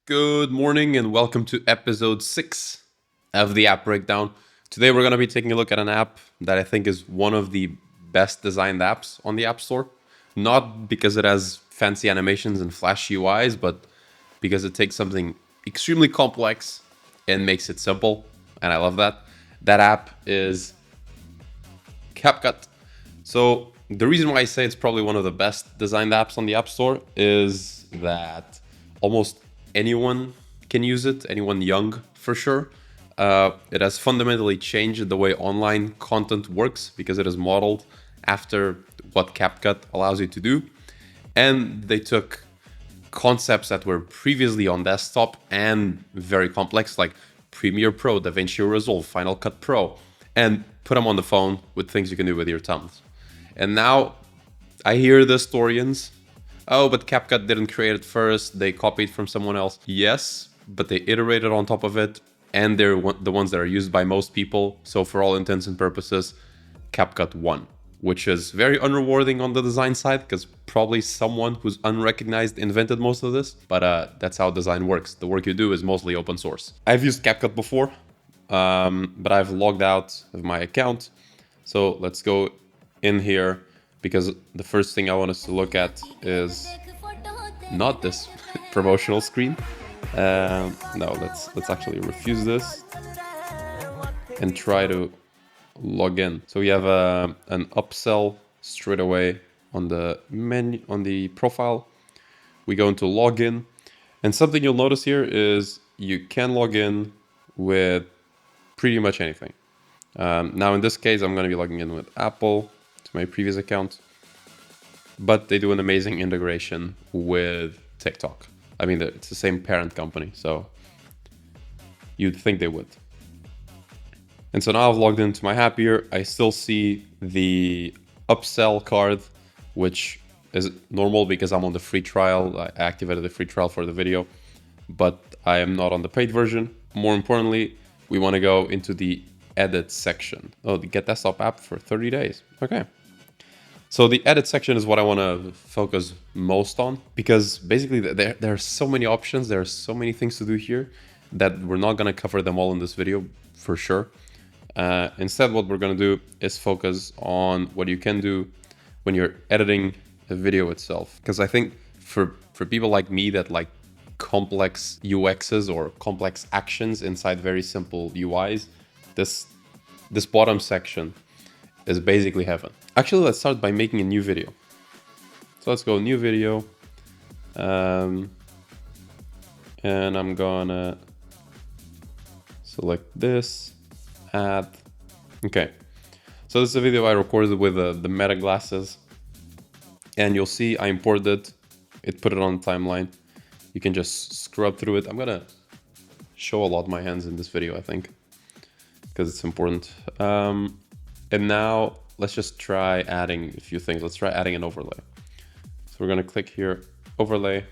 Good morning and welcome to episode 6 of the app breakdown. Today we're going to be taking a look at an app that I think is one of the best designed apps on the App Store. Not because it has fancy animations and flashy UIs, but because it takes something extremely complex and makes it simple. And I love that. That app is Capcut. So the reason why I say it's probably one of the best designed apps on the App Store is that almost anyone can use it, anyone young for sure. It has fundamentally changed the way online content works because it is modeled after what Capcut allows you to do. And they took concepts that were previously on desktop and very complex, like Premiere Pro, DaVinci Resolve, Final Cut Pro, and put them on the phone with things you can do with your thumbs. And now I hear the historians, oh, but Capcut didn't create it first, they copied from someone else. Yes, but they iterated on top of it, and they're the ones that are used by most people. So for all intents and purposes, Capcut won, which is very unrewarding on the design side because probably someone who's unrecognized invented most of this. But that's how design works. The work you do is mostly open source. I've used Capcut before, but I've logged out of my account. So let's go in here because the first thing I want us to look at is not this promotional screen. No, let's actually refuse this and try to log in. So we have an upsell straight away on the menu, on the profile. We go into login, and something you'll notice here is you can log in with pretty much anything. Now in this case, I'm going to be logging in with Apple to my previous account, but they do an amazing integration with TikTok. I mean, it's the same parent company, so you'd think they would. And so now I've logged into my app here. I still see the upsell card, which is normal because I'm on the free trial. I activated the free trial for the video, but I am not on the paid version. More importantly, we want to go into the edit section. Oh, the Get Desktop app for 30 days. Okay. So the edit section is what I want to focus most on because basically there are so many options. There are so many things to do here that we're not going to cover them all in this video for sure. Instead, what we're going to do is focus on what you can do when you're editing a video itself. Because I think for people like me that like complex UXs or complex actions inside very simple UIs, this bottom section is basically heaven. Actually, let's start by making a new video. So let's go new video. And I'm gonna select this, add. Okay. So this is a video I recorded with the Meta glasses. And you'll see I imported it, put it on the timeline. You can just scrub through it. I'm gonna show a lot my hands in this video, I think, because it's important. And now let's just try adding a few things. Let's try adding an overlay. So we're going to click here, overlay.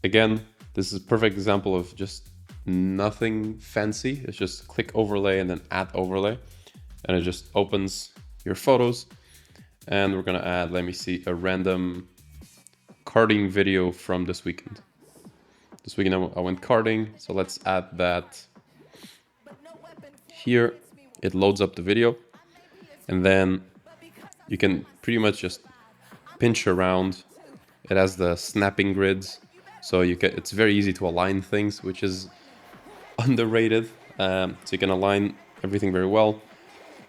Again, this is a perfect example of just nothing fancy. It's just click overlay and then add overlay. And it just opens your photos. And we're going to add, let me see, a random karting video from this weekend. This weekend I went karting. So let's add that here. It loads up the video, and then you can pretty much just pinch around. It has the snapping grids, so it's very easy to align things, which is underrated. So you can align everything very well.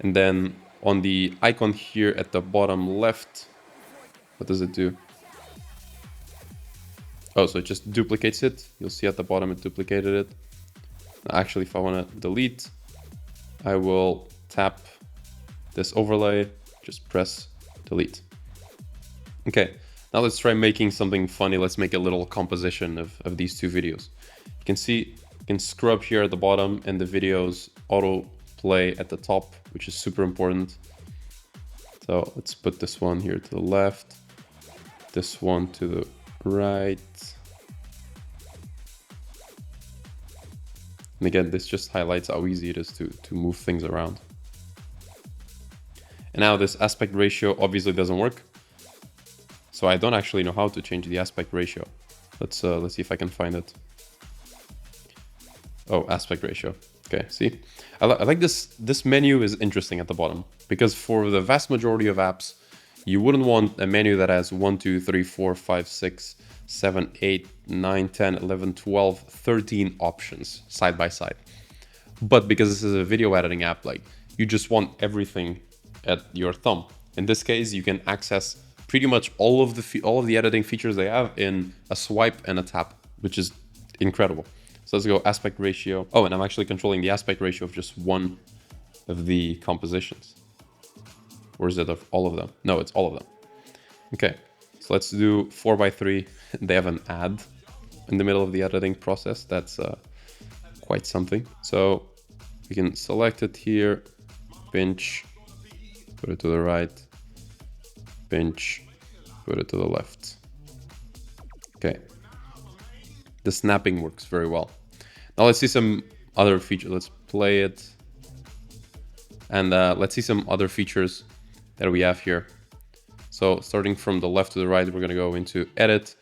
And then on the icon here at the bottom left, what does it do? Oh, so it just duplicates it. You'll see at the bottom it duplicated it. Actually, if I want to delete, I will tap this overlay, just press delete. Okay, now let's try making something funny. Let's make a little composition of these two videos. You can see, you can scrub here at the bottom and the videos auto play at the top, which is super important. So let's put this one here to the left, this one to the right. And again, this just highlights how easy it is to move things around. And now this aspect ratio obviously doesn't work. So I don't actually know how to change the aspect ratio. Let's see if I can find it. Oh, aspect ratio. Okay, see, I like this menu is interesting at the bottom, because for the vast majority of apps, you wouldn't want a menu that has 1, 2, 3, 4, 5, 6, 7, 8, 9, 10, 11, 12, 13 options side by side. But because this is a video editing app, like, you just want everything at your thumb. In this case, you can access pretty much all of the editing features they have in a swipe and a tap, which is incredible. So let's go aspect ratio. Oh, and I'm actually controlling the aspect ratio of just one of the compositions. Or is it of all of them? No, it's all of them. Okay, so let's do 4:3. They have an ad in the middle of the editing process. That's quite something. So we can select it here, pinch, put it to the right, pinch, put it to the left. Okay. The snapping works very well. Now let's see some other features. Let's play it. And let's see some other features that we have here. So starting from the left to the right, we're going to go into edit.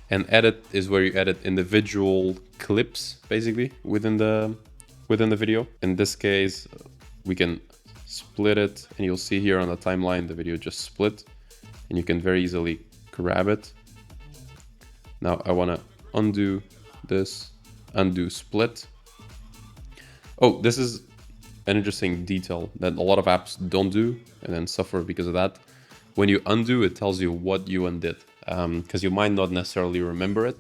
And edit is where you edit individual clips, basically, within the video. In this case, we can split it. And you'll see here on the timeline, the video just split. And you can very easily grab it. Now I want to undo this, undo split. Oh, this is an interesting detail that a lot of apps don't do and then suffer because of that. When you undo, it tells you what you undid, because you might not necessarily remember it.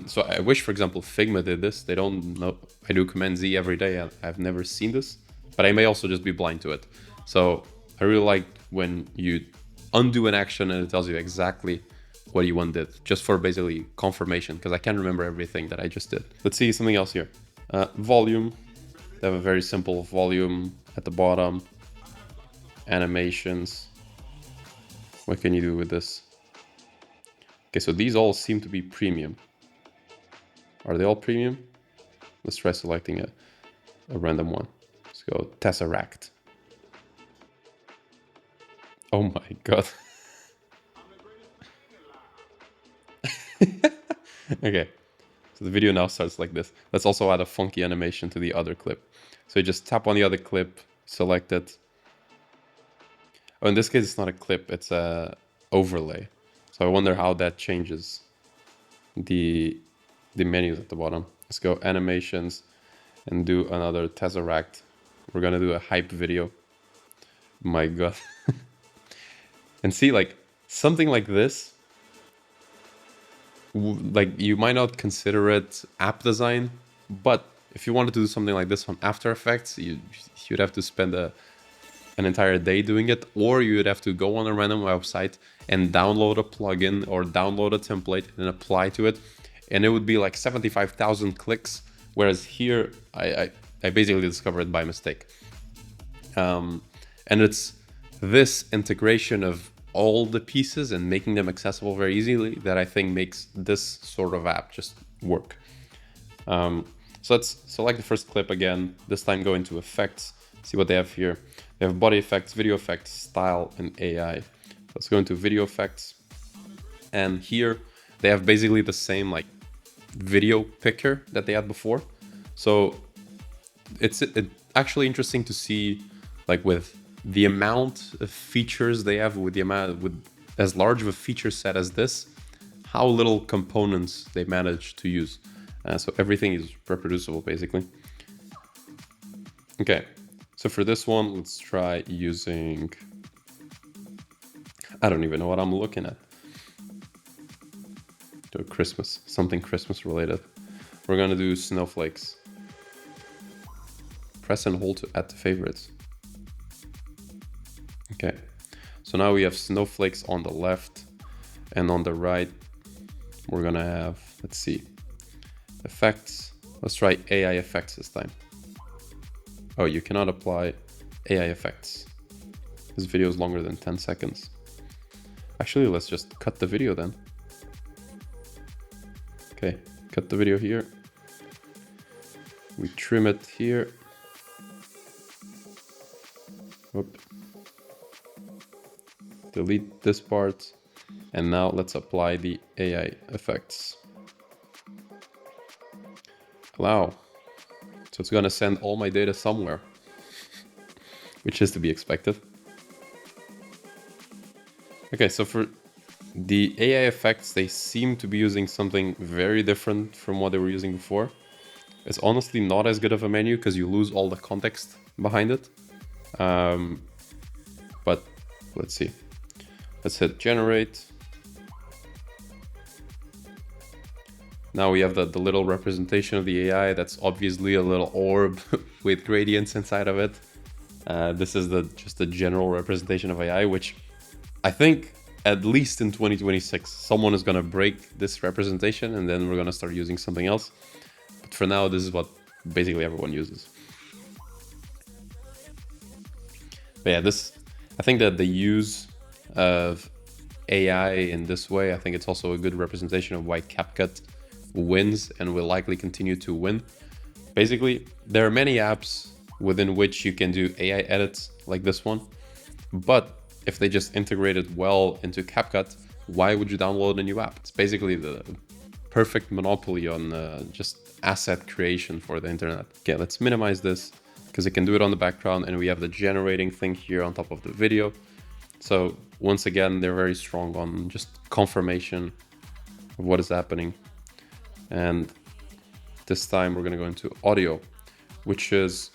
So I wish, for example, Figma did this. They don't know. I do Command Z every day. I've never seen this, but I may also just be blind to it. So I really like when you undo an action and it tells you exactly what you undid, just for basically confirmation, because I can't remember everything that I just did. Let's see something else here. Volume. They have a very simple volume at the bottom. Animations. What can you do with this? Okay, so these all seem to be premium. Are they all premium? Let's try selecting a random one. Let's go Tesseract. Oh my god. Okay, so the video now starts like this. Let's also add a funky animation to the other clip. So you just tap on the other clip, select it. Oh, in this case, it's not a clip, it's a overlay. So I wonder how that changes the menus at the bottom. Let's go animations and do another Tesseract. We're gonna do a hype video. My god. And see, like, something like this, like, you might not consider it app design, but if you wanted to do something like this on After Effects, you'd have to spend an entire day doing it, or you'd have to go on a random website and download a plugin or download a template and apply to it, and it would be like 75,000 clicks, whereas here I basically discovered it by mistake. And it's this integration of all the pieces and making them accessible very easily that I think makes this sort of app just work. So let's select the first clip again, this time go into effects, see what they have here. They have body effects, video effects, style, and AI. Let's go into video effects. And here they have basically the same like video picker that they had before. So it's actually interesting to see, like, with the amount of features they have, with as large of a feature set as this, how little components they manage to use. So everything is reproducible, basically. Okay, so for this one, let's try using... I don't even know what I'm looking at. Do a Christmas, something Christmas related. We're gonna do snowflakes. Press and hold to add to favorites. Okay, so now we have snowflakes on the left, and on the right, we're gonna have, let's see, effects. Let's try AI effects this time. Oh, you cannot apply AI effects. This video is longer than 10 seconds. Actually, let's just cut the video then. Okay, cut the video here. We trim it here. Whoop. Delete this part. And now let's apply the AI effects. Wow. So it's gonna send all my data somewhere, which is to be expected. Okay, so for the AI effects, they seem to be using something very different from what they were using before. It's honestly not as good of a menu because you lose all the context behind it. But let's see. Let's hit generate. Now we have the little representation of the AI. That's obviously a little orb with gradients inside of it. This is just the general representation of AI, which I think at least in 2026, someone is going to break this representation and then we're going to start using something else. But for now, this is what basically everyone uses. But yeah, I think that the use of AI in this way, I think it's also a good representation of why Capcut wins and will likely continue to win. Basically, there are many apps within which you can do AI edits like this one, but if they just integrated well into Capcut, why would you download a new app? It's basically the perfect monopoly on just asset creation for the internet. Okay, let's minimize this because it can do it on the background, and we have the generating thing here on top of the video. So once again, they're very strong on just confirmation of what is happening. And this time we're going to go into audio, which is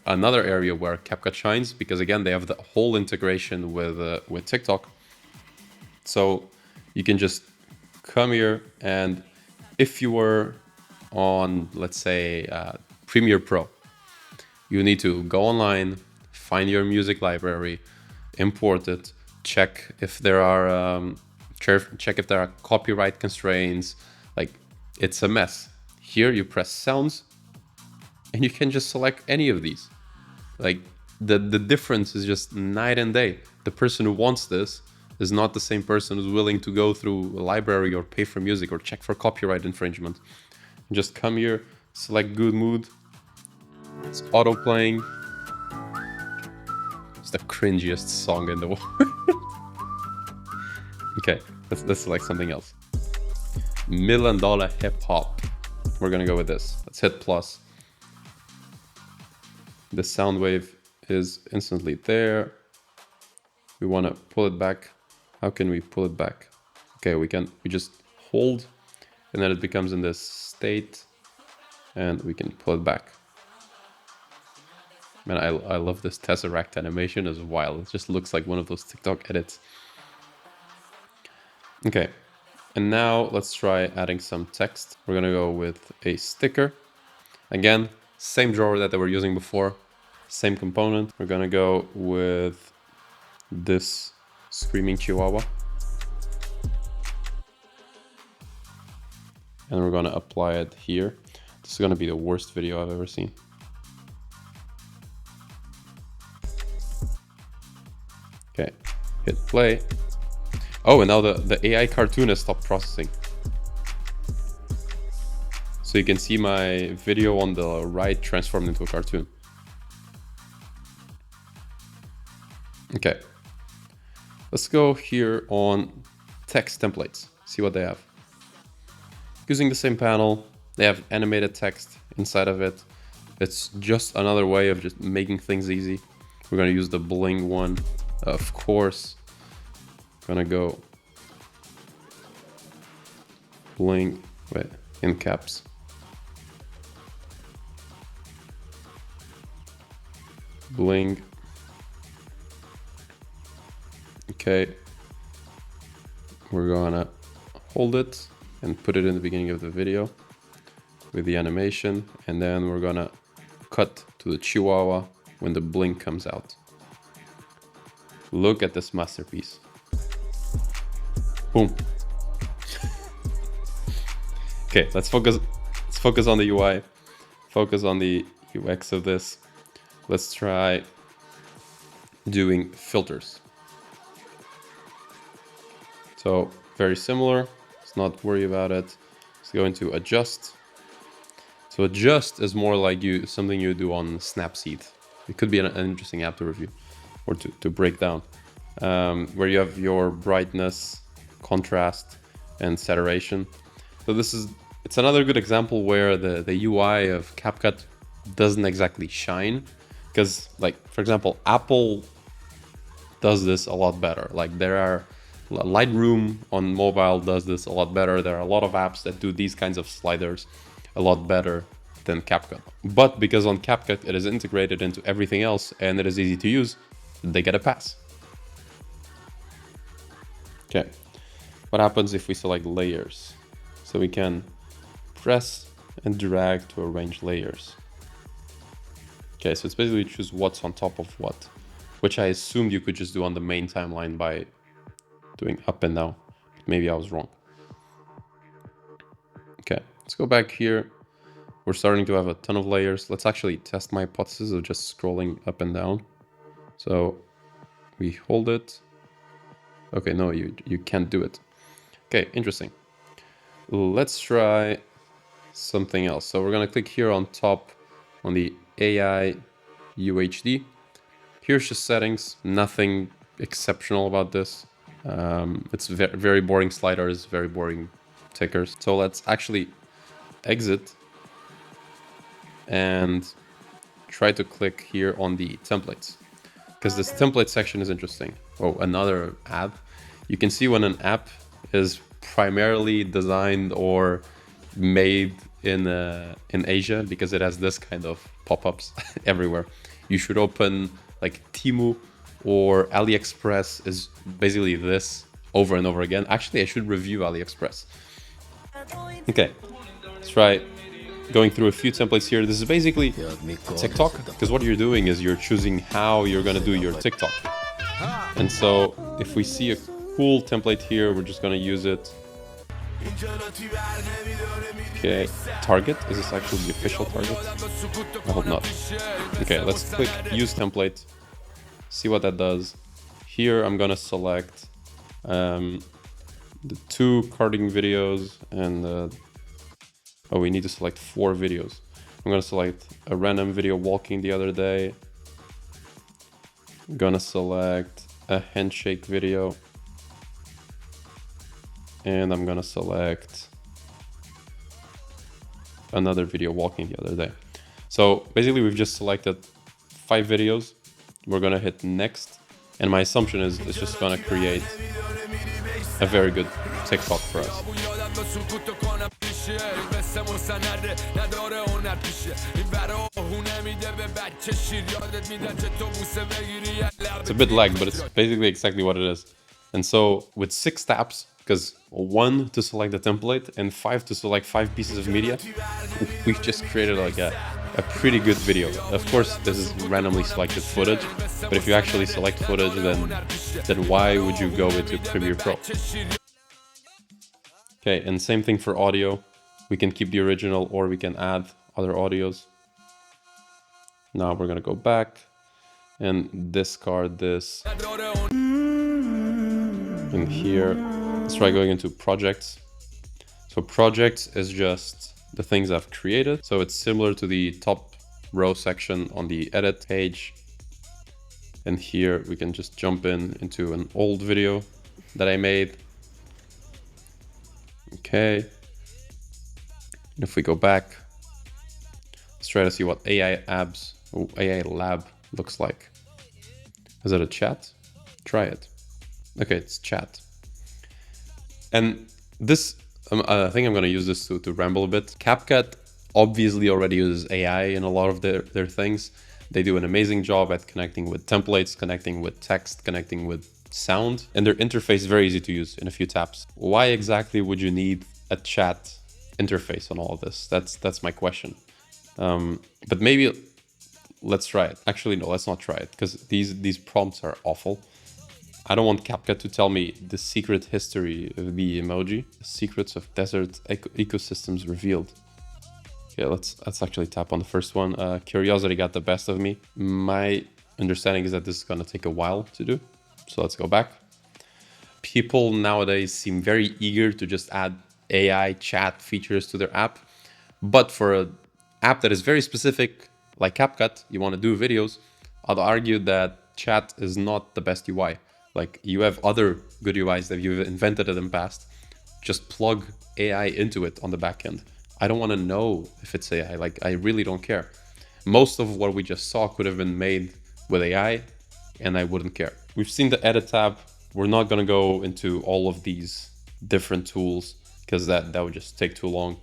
another area where Capcut shines because again, they have the whole integration with TikTok. So you can just come here, and if you were on, let's say, Premiere Pro, you need to go online, find your music library, import it, check if there are copyright constraints. Like, it's a mess. Here you press sounds and you can just select any of these. Like, the difference is just night and day. The person who wants this is not the same person who's willing to go through a library or pay for music or check for copyright infringement. Just come here, select good mood. It's auto playing. It's the cringiest song in the world. Okay, let's select something else. $1 million hip hop. We're gonna go with this. Let's hit plus. The sound wave is instantly there. We want to pull it back. How can we pull it back? Okay, we just hold, and then it becomes in this state, and we can pull it back. Man, I love this Tesseract animation as wild. It just looks like one of those TikTok edits. Okay, and now let's try adding some text. We're gonna go with a sticker. Again, same drawer that they were using before, same component. We're gonna go with this screaming chihuahua. And we're gonna apply it here. This is gonna be the worst video I've ever seen. Okay, hit play. Oh, and now the AI cartoon has stopped processing. So you can see my video on the right transformed into a cartoon. Okay, let's go here on text templates, see what they have. Using the same panel, they have animated text inside of it. It's just another way of just making things easy. We're gonna use the bling one, of course. Gonna go bling, wait, in caps. Bling. Okay, we're gonna hold it and put it in the beginning of the video with the animation, and then we're gonna cut to the chihuahua when the blink comes out. Look at this masterpiece. Boom. Okay, let's focus on the UI, focus on the UX of this. Let's try doing filters. So very similar, let's not worry about it. Let's go into adjust. So adjust is more like something you do on Snapseed. It could be an interesting app to review or to break down, where you have your brightness, contrast, and saturation. So this is it's another good example where the UI of CapCut doesn't exactly shine, because like, for example, Apple does this a lot better. Like there are Lightroom on mobile does this a lot better. There are a lot of apps that do these kinds of sliders a lot better than CapCut. But because on CapCut it is integrated into everything else and it is easy to use, they get a pass. Okay, what happens if we select layers? So we can press and drag to arrange layers. Okay, so it's basically choose what's on top of what, which I assumed you could just do on the main timeline by doing up and down. Maybe I was wrong. Okay, let's go back here. We're starting to have a ton of layers. Let's actually test my hypothesis of just scrolling up and down. So we hold it. Okay, no, you can't do it. Okay, interesting. Let's try something else. So we're gonna click here on top on the AI UHD. Here's just settings, nothing exceptional about this. It's very boring sliders, very boring tickers. So let's actually exit and try to click here on the templates, because this template section is interesting. Oh, another app. You can see when an app is primarily designed or made in Asia, because it has this kind of pop-ups everywhere. You should open like Temu or AliExpress is basically this over and over again. Actually, I should review AliExpress. Okay, let's try going through a few templates here. This is basically TikTok, because what you're doing is you're choosing how you're gonna do your TikTok. And so if we see a cool template here, we're just gonna use it. Okay, target, is this actually the official target? I hope not. Okay, let's click use template, see what that does. Here I'm gonna select the 2 carding videos and oh, we need to select 4 videos. I'm gonna select a random video walking the other day. I'm gonna select a handshake video. And I'm gonna select another video walking the other day. So basically we've just selected 5 videos. We're gonna hit next. And my assumption is it's just gonna create a very good TikTok for us. It's a bit lagged, but it's basically exactly what it is. And so with 6 taps, because 1 to select the template and 5 to select 5 pieces of media, we've just created like a pretty good video. Of course, this is randomly selected footage, but if you actually select footage, then why would you go into Premiere Pro? Okay, and same thing for audio. We can keep the original or we can add other audios. Now we're gonna go back and discard this. And here, let's try going into projects. So projects is just the things I've created. So it's similar to the top row section on the edit page. And here we can just jump into an old video that I made. Okay. And if we go back, let's try to see what AI Lab looks like. Is it a chat? Try it. Okay, it's chat. And this, I think I'm going to use this to ramble a bit. Capcut obviously already uses AI in a lot of their things. They do an amazing job at connecting with templates, connecting with text, connecting with sound, and their interface is very easy to use in a few taps. Why exactly would you need a chat interface on all of this? That's my question. But maybe let's try it. Actually, no, let's not try it, because these prompts are awful. I don't want Capcut to tell me the secret history of the emoji. The secrets of desert ecosystems revealed. Okay, let's actually tap on the first one. Curiosity got the best of me. My understanding is that this is going to take a while to do. So let's go back. People nowadays seem very eager to just add AI chat features to their app. But for an app that is very specific, like Capcut, you want to do videos, I'd argue that chat is not the best UI. Like, you have other good UIs that you've invented in the past. Just plug AI into it on the back end. I don't want to know if it's AI. Like, I really don't care. Most of what we just saw could have been made with AI, and I wouldn't care. We've seen the edit tab. We're not going to go into all of these different tools because that would just take too long.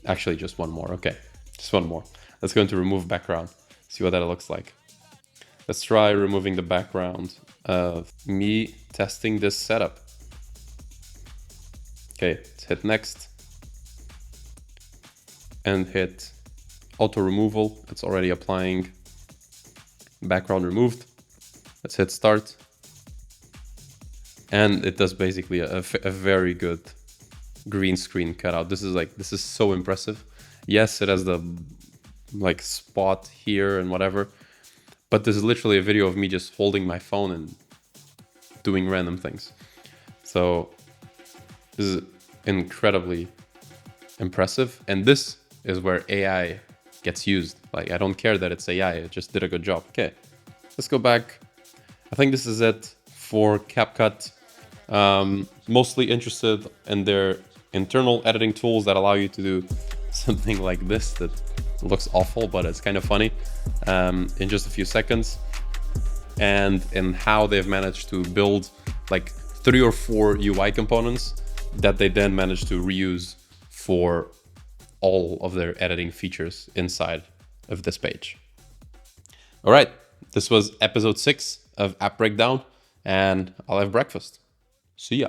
Actually, just one more. Okay, just one more. Let's go into remove background. See what that looks like. Let's try removing the background of me testing this setup. Okay, let's hit next and hit auto removal. It's already applying background removed. Let's hit start. And it does basically a very good green screen cutout. This is so impressive. Yes, it has the like spot here and whatever, but this is literally a video of me just holding my phone and doing random things. So this is incredibly impressive. And this is where AI gets used. Like, I don't care that it's AI, it just did a good job. Okay, let's go back. I think this is it for Capcut. Mostly interested in their internal editing tools that allow you to do something like this that looks awful, but it's kind of funny in just a few seconds, and in how they've managed to build like 3 or 4 UI components that they then managed to reuse for all of their editing features inside of this page. All right, this was episode 6 of App Breakdown, and I'll have breakfast. See ya.